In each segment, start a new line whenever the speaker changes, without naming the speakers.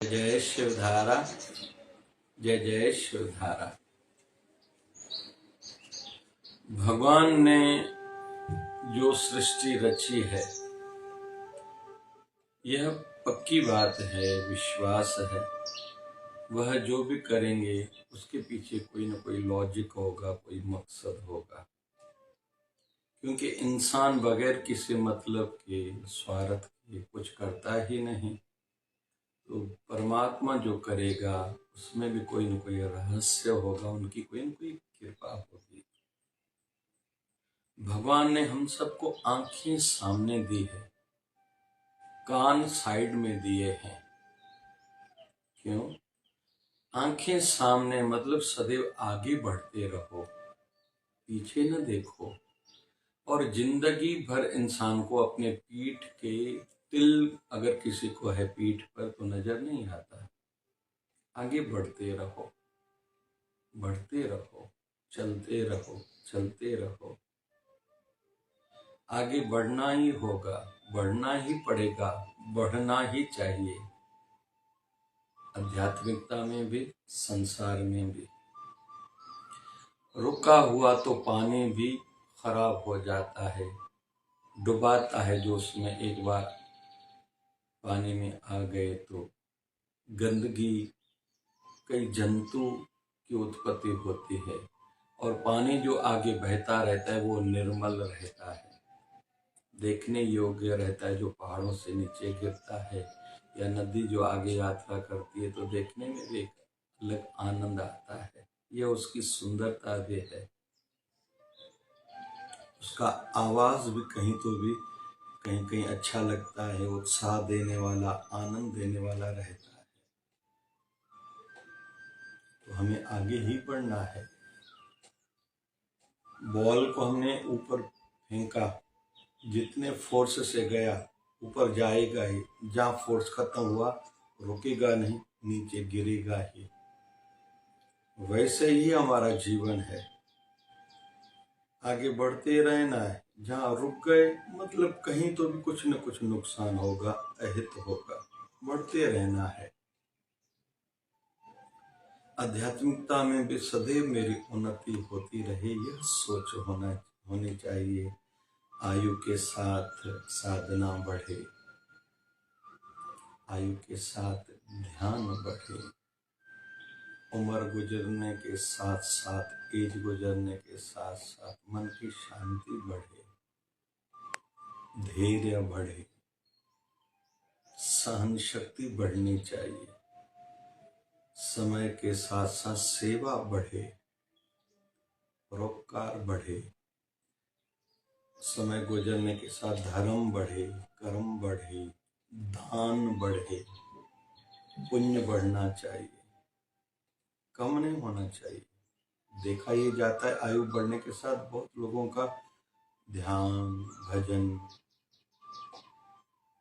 जय शिवधारा, जय जय शिवधारा। भगवान ने जो सृष्टि रची है, यह पक्की बात है, विश्वास है। वह जो भी करेंगे उसके पीछे कोई ना कोई लॉजिक होगा, कोई मकसद होगा। क्योंकि इंसान बगैर किसी मतलब के, स्वार्थ के कुछ करता ही नहीं। तो परमात्मा जो करेगा उसमें भी कोई न कोई रहस्य होगा, उनकी कोई न कोई कृपा होगी। भगवान ने हम सबको आंखें सामने दी है, कान साइड में दिए हैं। क्यों? आंखें सामने मतलब सदैव आगे बढ़ते रहो, पीछे न देखो। और जिंदगी भर इंसान को अपने पीठ के तिल अगर किसी को है पीठ पर तो नजर नहीं आता। आगे बढ़ते रहो, बढ़ते रहो, चलते रहो, चलते रहो। आगे बढ़ना ही होगा, बढ़ना ही पड़ेगा, बढ़ना ही चाहिए। आध्यात्मिकता में भी, संसार में भी। रुका हुआ तो पानी भी खराब हो जाता है, डुबाता है जो उसमें एक बार पानी में आ गए तो। गंदगी, कई जंतु की उत्पत्ति होती है, और पानी जो आगे बहता रहता है वो निर्मल रहता है, देखने योग्य रहता है। जो पहाड़ों से नीचे गिरता है या नदी जो आगे यात्रा करती है तो देखने में भी एक अलग आनंद आता है। यह उसकी सुंदरता भी है। उसका आवाज भी कहीं तो भी कहीं कहीं अच्छा लगता है, उत्साह देने वाला, आनंद देने वाला रहता है। तो हमें आगे ही बढ़ना है। बॉल को हमने ऊपर फेंका, जितने फोर्स से गया ऊपर जाएगा ही, जहाँ फोर्स खत्म हुआ रुकेगा नहीं, नीचे गिरेगा ही। वैसे ही हमारा जीवन है, आगे बढ़ते रहना है। जहाँ रुक गए मतलब कहीं तो भी कुछ न कुछ नुकसान होगा, अहित होगा। बढ़ते रहना है। आध्यात्मिकता में भी सदैव मेरी उन्नति होती रहे, यह सोच होनी चाहिए। आयु के साथ साधना बढ़े, आयु के साथ ध्यान बढ़े, उम्र गुजरने के साथ साथ, एज गुजरने के साथ साथ मन की शांति बढ़े, धैर्य बढ़े, सहन शक्ति बढ़नी चाहिए। समय के साथ साथ सेवा बढ़े, परोपकार बढ़े। समय गुजरने के साथ धर्म बढ़े, कर्म बढ़े, दान बढ़े, पुण्य बढ़ना चाहिए, कम नहीं होना चाहिए। देखा ये जाता है आयु बढ़ने के साथ बहुत लोगों का ध्यान, भजन,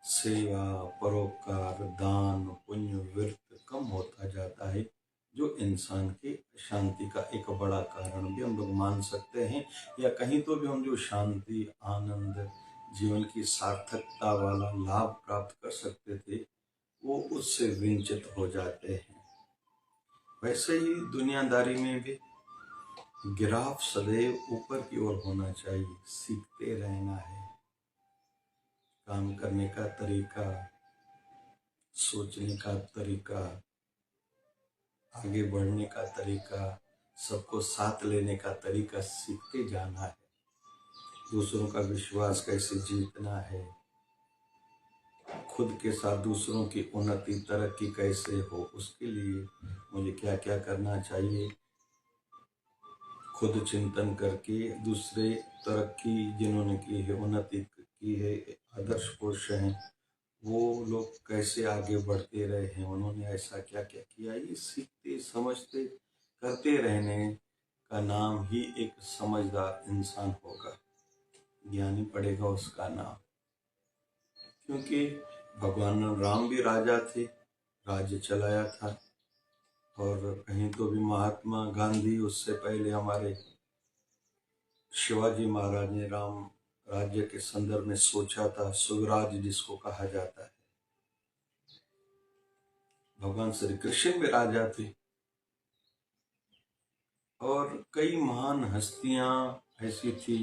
सेवा, परोपकार, दान, पुण्य, व्रत कम होता जाता है, जो इंसान की शांति का एक बड़ा कारण भी हम लोग मान सकते हैं। या कहीं तो भी हम जो शांति, आनंद, जीवन की सार्थकता वाला लाभ प्राप्त कर सकते थे वो उससे वंचित हो जाते हैं। वैसे ही दुनियादारी में भी गिराफ सदैव ऊपर की ओर होना चाहिए। सीखते रहना है, काम करने का तरीका, सोचने का तरीका, आगे बढ़ने का तरीका, सबको साथ लेने का तरीका सीखते जाना है। दूसरों का विश्वास कैसे जीतना है, खुद के साथ दूसरों की उन्नति, तरक्की कैसे हो, उसके लिए मुझे क्या क्या करना चाहिए, खुद चिंतन करके दूसरे तरक्की जिन्होंने की है, उन्नति की है, आदर्श पुरुष हैं, वो लोग कैसे आगे बढ़ते रहे हैं, उन्होंने ऐसा क्या क्या किया, ये सीखते समझते करते रहने का नाम ही एक समझदार इंसान होगा, ज्ञानी पड़ेगा उसका नाम। क्योंकि भगवान राम भी राजा थे, राज्य चलाया था। और कहीं तो भी महात्मा गांधी, उससे पहले हमारे शिवाजी महाराज ने राम राज्य के संदर्भ में सोचा था, स्वराज जिसको कहा जाता है। भगवान श्री कृष्ण भी राजा थे और कई महान हस्तियां ऐसी थी।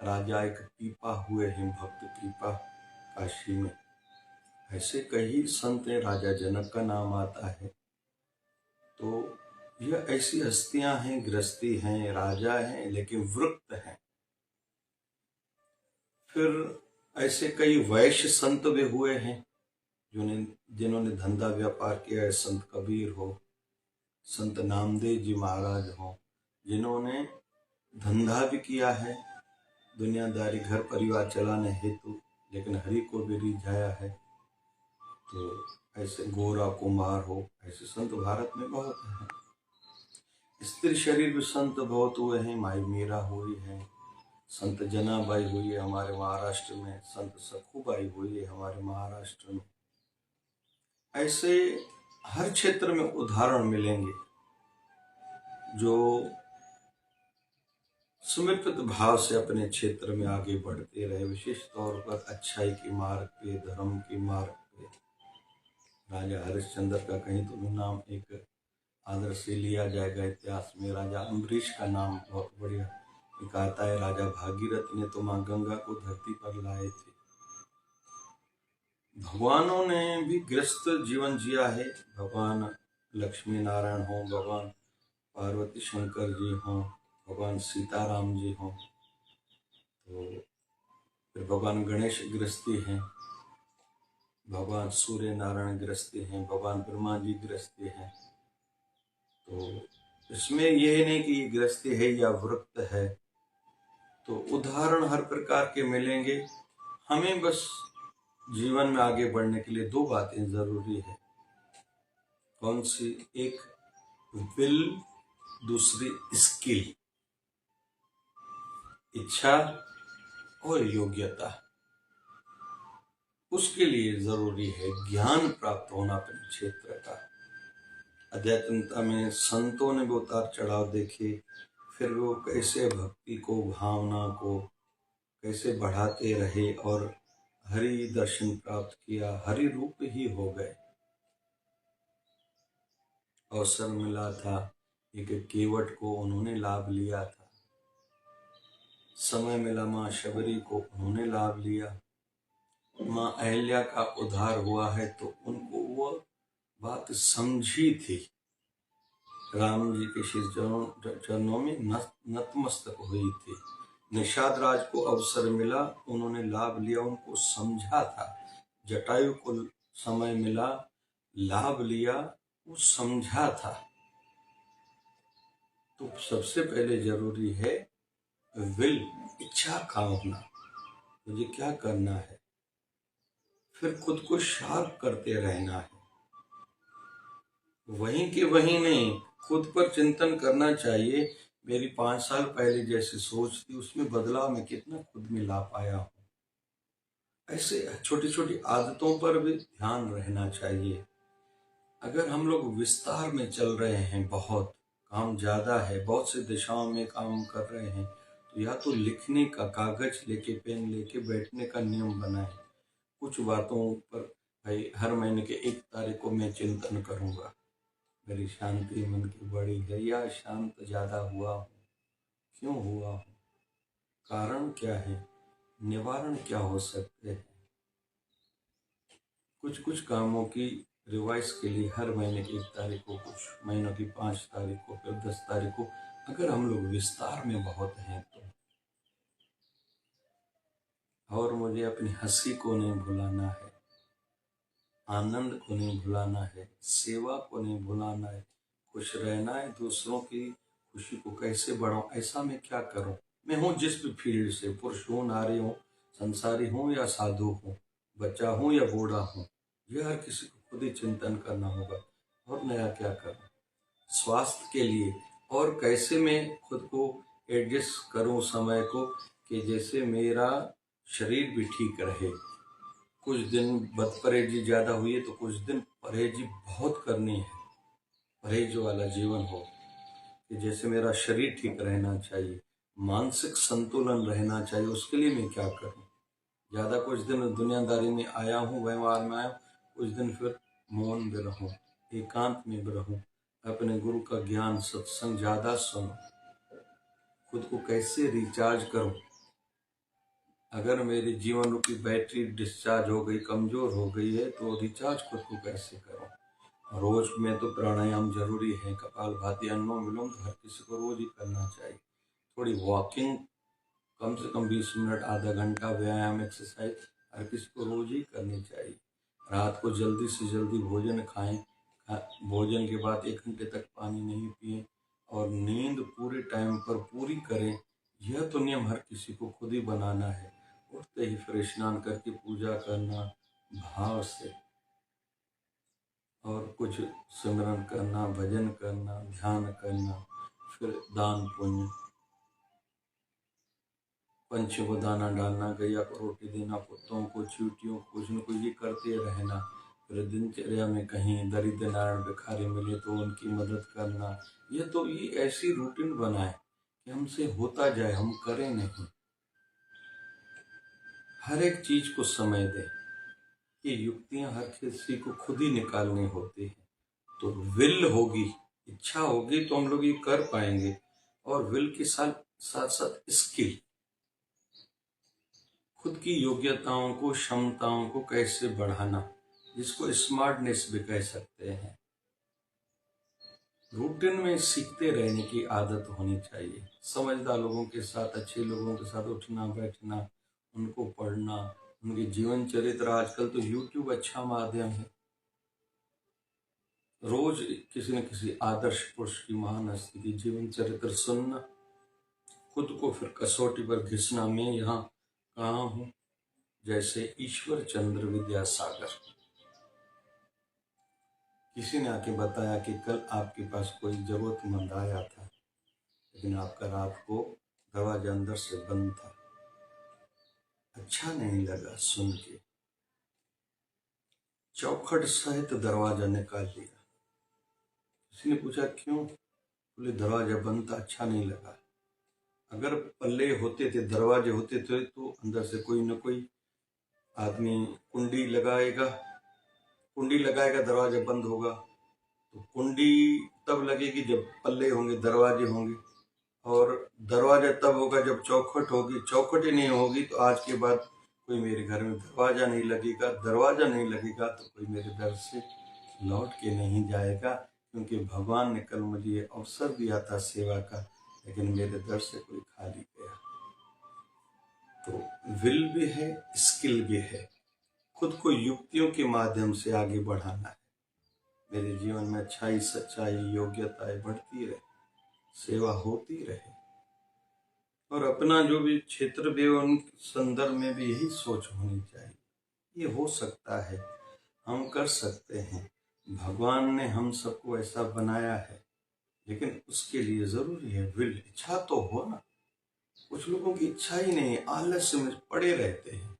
राजा एक पीपा हुए हैं, भक्त पीपा काशी में। ऐसे कई संत हैं, राजा जनक का नाम आता है। तो यह ऐसी हस्तियां हैं, गृहस्थी हैं, राजा हैं, लेकिन वृत्त हैं। फिर ऐसे कई वैश्य संत भी हुए हैं जिन्होंने धंधा व्यापार किया है। संत कबीर हो, संत नामदेव जी महाराज हो, जिन्होंने धंधा भी किया है, दुनियादारी घर परिवार चलाने हेतु, लेकिन हरि को भी रिझाया है। तो ऐसे गोरा कुमार हो, ऐसे संत भारत में बहुत हैं। स्त्री शरीर भी संत बहुत हुए हैं। माई मीरा हुई है, संत जनाबाई हुई है हमारे महाराष्ट्र में, संत सखूबाई हुई है हमारे महाराष्ट्र में। ऐसे हर क्षेत्र में उदाहरण मिलेंगे जो समर्पित भाव से अपने क्षेत्र में आगे बढ़ते रहे, विशेष तौर पर अच्छाई के मार्ग पे, धर्म के मार्ग पे। राजा हरिश्चंद्र का कहीं तो भी नाम एक आदर्श से लिया जाएगा इतिहास में। राजा अम्बरीश का नाम बहुत बढ़िया एक आता है। राजा भागीरथ ने तो माँ गंगा को धरती पर लाए थे। भगवानों ने भी गृहस्थ जीवन जिया है। भगवान लक्ष्मी नारायण हो, भगवान पार्वती शंकर जी हों, भगवान सीताराम जी हों, तो फिर भगवान गणेश गृहस्थी हैं, भगवान सूर्य नारायण गृहस्थी हैं, भगवान ब्रह्मा जी गृहस्थी हैं। तो इसमें यह नहीं कि ये गृहस्थी है या व्रत है। तो उदाहरण हर प्रकार के मिलेंगे। हमें बस जीवन में आगे बढ़ने के लिए दो बातें जरूरी है। कौन सी? एक विल, दूसरी स्किल, इच्छा और योग्यता। उसके लिए जरूरी है ज्ञान प्राप्त होना अपने क्षेत्र का। अध्यात्मता में संतों ने भी उतार चढ़ाव देखे, फिर वो कैसे भक्ति को, भावना को कैसे बढ़ाते रहे और हरि दर्शन प्राप्त किया, हरि रूप ही हो गए। अवसर मिला था, एक केवट को उन्होंने लाभ लिया था। समय मिला माँ शबरी को, उन्होंने लाभ लिया। माँ अहिल्या का उद्धार हुआ है तो उनको वो बात समझी थी। राम जी के श्री चरणों में नतमस्तक हुई थी। निषाद राज को अवसर मिला, उन्होंने लाभ लिया, उनको समझा था। जटायु को समय मिला, लाभ लिया, वो समझा था। तो सबसे पहले जरूरी है विल, इच्छा का होना, मुझे क्या करना है। फिर खुद को शार्प करते रहना है। वहीं के वहीं नहीं, खुद पर चिंतन करना चाहिए। मेरी 5 साल पहले जैसी सोच थी, उसमें बदलाव में कितना खुद में ला पाया हूँ। ऐसे छोटी छोटी आदतों पर भी ध्यान रहना चाहिए। अगर हम लोग विस्तार में चल रहे हैं, बहुत काम ज्यादा है, बहुत सी दिशाओं में काम कर रहे हैं, तो या तो लिखने का, कागज लेके, पेन लेके बैठने का नियम बनाए। कुछ बातों पर भाई हर महीने के 1 तारीख को मैं चिंतन करूंगा, मेरी शांति मन की बड़ी है या शांत ज्यादा हुआ हूँ, क्यों हुआ हूँ, कारण क्या है, निवारण क्या हो सकते हैं। कुछ कुछ कामों की रिवाइज के लिए हर महीने की 1 तारीख को, कुछ महीनों की 5 तारीख को, फिर 10 तारीख को, अगर हम लोग विस्तार में बहुत हैं तो। और मुझे अपनी हंसी को नहीं भुलाना है, आनंद को नहीं भुलाना है, सेवा को नहीं भुलाना है, खुश रहना है। दूसरों की खुशी को कैसे बढ़ाऊं, ऐसा मैं क्या करूं। मैं हूं जिस भी फील्ड से, पुरुष हूं, नारी हूं, संसारी हूं या साधु हूं, बच्चा हूं या बूढ़ा हूं, यह हर किसी को खुद ही चिंतन करना होगा। और नया क्या करूं स्वास्थ्य के लिए, और कैसे मैं खुद को एडजस्ट करूं समय को, कि जैसे मेरा शरीर भी ठीक रहे। कुछ दिन बदपरहेजी ज्यादा हुई है तो कुछ दिन परहेजी बहुत करनी है, परहेज वाला जीवन हो, कि जैसे मेरा शरीर ठीक रहना चाहिए, मानसिक संतुलन रहना चाहिए। उसके लिए मैं क्या करूं। ज्यादा कुछ दिन दुनियादारी में आया हूँ, व्यवहार में आया हूँ, कुछ दिन फिर मौन भी रहूं, एकांत में रहूं, अपने गुरु का ज्ञान सत्संग ज्यादा सुनूं, खुद को कैसे रिचार्ज करूं। अगर मेरी जीवन रूपी बैटरी डिस्चार्ज हो गई, कमजोर हो गई है, तो रिचार्ज खुद को कैसे करूं। रोज में तो प्राणायाम जरूरी है, कपालभाति, अनुलोम विलोम तो हर किसी को रोज ही करना चाहिए। थोड़ी वॉकिंग, कम से कम 20 मिनट, आधा घंटा व्यायाम, एक्सरसाइज हर किसी को रोज ही करनी चाहिए। रात को जल्दी से जल्दी भोजन खाएं, भोजन के बाद 1 घंटे तक पानी नहीं पिए, और नींद पूरे टाइम पर पूरी करें। यह तो नियम हर किसी को खुद ही बनाना है। उठते ही फिर स्नान करके पूजा करना भाव से, और कुछ सिमरन करना, भजन करना, ध्यान करना, फिर दान पुण्य, पंछियों को दाना डालना, गैया को रोटी देना, कुत्तों को, चींटियों को, कुछ न कुछ ये करते रहना। फिर दिनचर्या में कहीं दरिद्र नारायण भिखारी मिले तो उनकी मदद करना। ये ऐसी रूटीन बनाए कि हमसे होता जाए, हम करें नहीं। हर एक चीज को समय दे। ये युक्तियां हर किसी को खुद ही निकालनी होती है। तो विल होगी, इच्छा होगी, तो हम लोग ये कर पाएंगे। और विल के साथ साथ स्किल, खुद की योग्यताओं को, क्षमताओं को कैसे बढ़ाना, जिसको स्मार्टनेस भी कह सकते हैं। रूटीन में सीखते रहने की आदत होनी चाहिए। समझदार लोगों के साथ, अच्छे लोगों के साथ उठना बैठना, उनको पढ़ना, उनके जीवन चरित्र। आजकल तो यूट्यूब अच्छा माध्यम है, रोज किसी न किसी आदर्श पुरुष की, महान हस्ती की जीवन चरित्र सुनना, खुद को फिर कसौटी पर घिसना। मैं यहाँ कहाँ हूँ, जैसे ईश्वर चंद्र विद्यासागर। किसी ने आके बताया कि कल आपके पास कोई जरूरतमंद आया था, लेकिन आपका रात को दरवाजा अंदर से बंद था। अच्छा नहीं लगा सुन के, चौखट सहित दरवाजा निकाल लिया। किसी ने पूछा क्यों? बोले दरवाजा बंद था, अच्छा नहीं लगा। अगर पल्ले होते थे, दरवाजे होते थे, तो अंदर से कोई न कोई आदमी कुंडी लगाएगा, दरवाजा बंद होगा। तो कुंडी तब लगेगी जब पल्ले होंगे, दरवाजे होंगे, और दरवाजा तब होगा जब चौखट होगी। चौखट ही नहीं होगी तो आज के बाद कोई मेरे घर में दरवाजा नहीं लगेगा। दरवाजा नहीं लगेगा तो कोई मेरे दर से लौट के नहीं जाएगा, क्योंकि भगवान ने कल मुझे ये अवसर दिया था सेवा का, लेकिन मेरे दर से कोई खाली गया। तो विल भी है, स्किल भी है, खुद को युक्तियों के माध्यम से आगे बढ़ाना है। मेरे जीवन में अच्छाई, सच्चाई, योग्यताएं बढ़ती रहे, सेवा होती रहे, और अपना जो भी क्षेत्र भी उन संदर्भ में भी यही सोच होनी चाहिए। ये हो सकता है, हम कर सकते हैं, भगवान ने हम सबको ऐसा बनाया है, लेकिन उसके लिए जरूरी है विल, इच्छा तो हो ना। कुछ लोगों की इच्छा ही नहीं है, आलस्य में पड़े रहते हैं।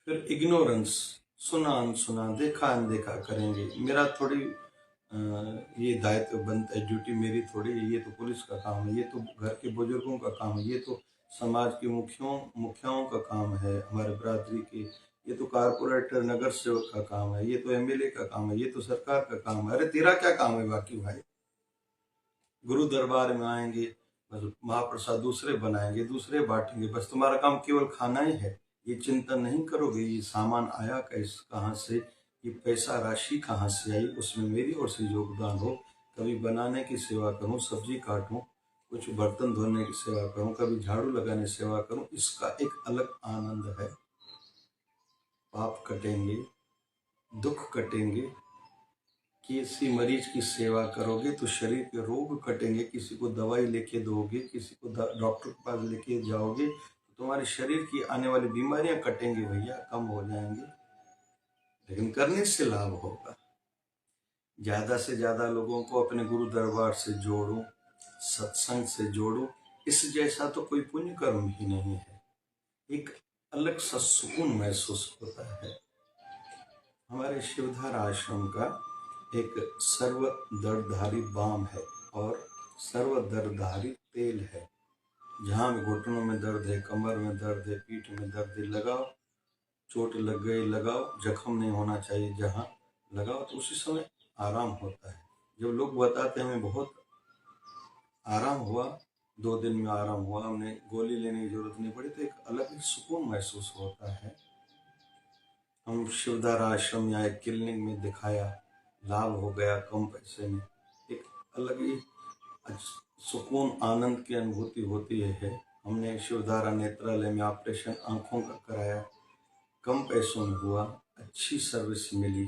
फिर इग्नोरेंस, सुना अनसुना, देखा अनदेखा करेंगे। मेरा थोड़ी ये दायित्व बनता है, ड्यूटी मेरी थोड़ी, ये तो पुलिस का काम है, ये तो घर के बुजुर्गों का काम है, ये तो समाज के मुखियाओं का काम है, हमारे बरादरी के, ये तो कारपोरेटर नगर सेवक का काम है, ये तो एमएलए का काम है, ये तो सरकार का काम है। अरे तेरा क्या काम है बाकी भाई? गुरु दरबार में आएंगे, बस महाप्रसाद दूसरे बनाएंगे, दूसरे बांटेंगे, बस तुम्हारा काम केवल खाना ही है। ये चिंतन नहीं करोगे ये सामान आया कहाँ से, ये पैसा राशि कहाँ से आई, उसमें मेरी ओर से योगदान हो। कभी बनाने की सेवा करूं, सब्जी काटूं, कुछ बर्तन धोने की सेवा करूं, कभी झाड़ू लगाने की सेवा करूं, इसका एक अलग आनंद है। पाप कटेंगे, दुख कटेंगे। किसी मरीज की सेवा करोगे तो शरीर के रोग कटेंगे। किसी को दवाई लेके दोगे, किसी को डॉक्टर के पास लेके जाओगे, तो तुम्हारे शरीर की आने वाली बीमारियां कटेंगी भैया, कम हो जाएंगे। लेकिन करने से लाभ होगा। ज्यादा से ज्यादा लोगों को अपने गुरु दरबार से जोड़ो, सत्संग से जोड़ो। इस जैसा तो कोई पुण्य कर्म ही नहीं है। एक अलग सा सुकून महसूस होता है। हमारे शिवधार आश्रम का एक सर्व दर्दधारी बाम है और सर्व दर्दधारी तेल है। जहाँ भी घुटनों में दर्द है, कमर में दर्द है, पीठ में दर्द है, लगाओ। चोट लग गई लगाओ, जख्म नहीं होना चाहिए जहाँ, लगाओ तो उसी समय आराम होता है। जब लोग बताते हैं हमें बहुत आराम हुआ, 2 दिन में आराम हुआ, हमने गोली लेने की जरूरत नहीं पड़ी, तो एक अलग ही सुकून महसूस होता है। हम शिवधारा आश्रम या एक क्लिनिक में दिखाया, लाभ हो गया कम पैसे में, एक अलग ही सुकून आनंद की अनुभूति होती है। हमने शिवधारा नेत्रालय में ऑपरेशन आंखों का कराया, कम पैसों में हुआ, अच्छी सर्विस मिली,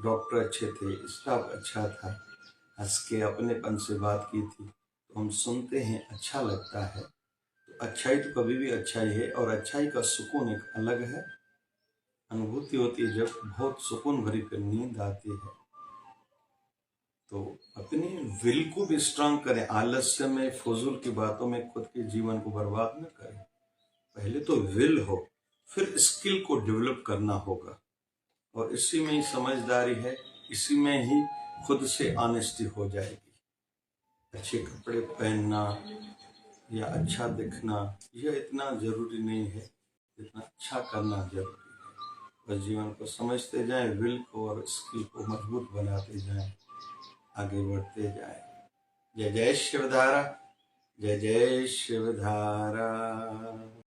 डॉक्टर अच्छे थे, स्टाफ अच्छा था, हंस के अपनेपन से बात की थी, तो हम सुनते हैं अच्छा लगता है। तो अच्छाई तो कभी भी अच्छाई है, और अच्छाई का सुकून एक अलग है, अनुभूति होती है जब बहुत सुकून भरी फिर नींद आती है। तो अपनी विल को भी स्ट्रांग करें, आलस्य में फजूल की बातों में खुद के जीवन को बर्बाद न करें। पहले तो विल हो, फिर स्किल को डेवलप करना होगा, और इसी में ही समझदारी है, इसी में ही खुद से ऑनेस्टी हो जाएगी। अच्छे कपड़े पहनना या अच्छा दिखना यह इतना जरूरी नहीं है जितना अच्छा करना जरूरी है। बस जीवन को समझते जाएं, विल को और स्किल को मजबूत बनाते जाएं, आगे बढ़ते जाएं। जय जय शिवधारा, जय जय शिवधारा।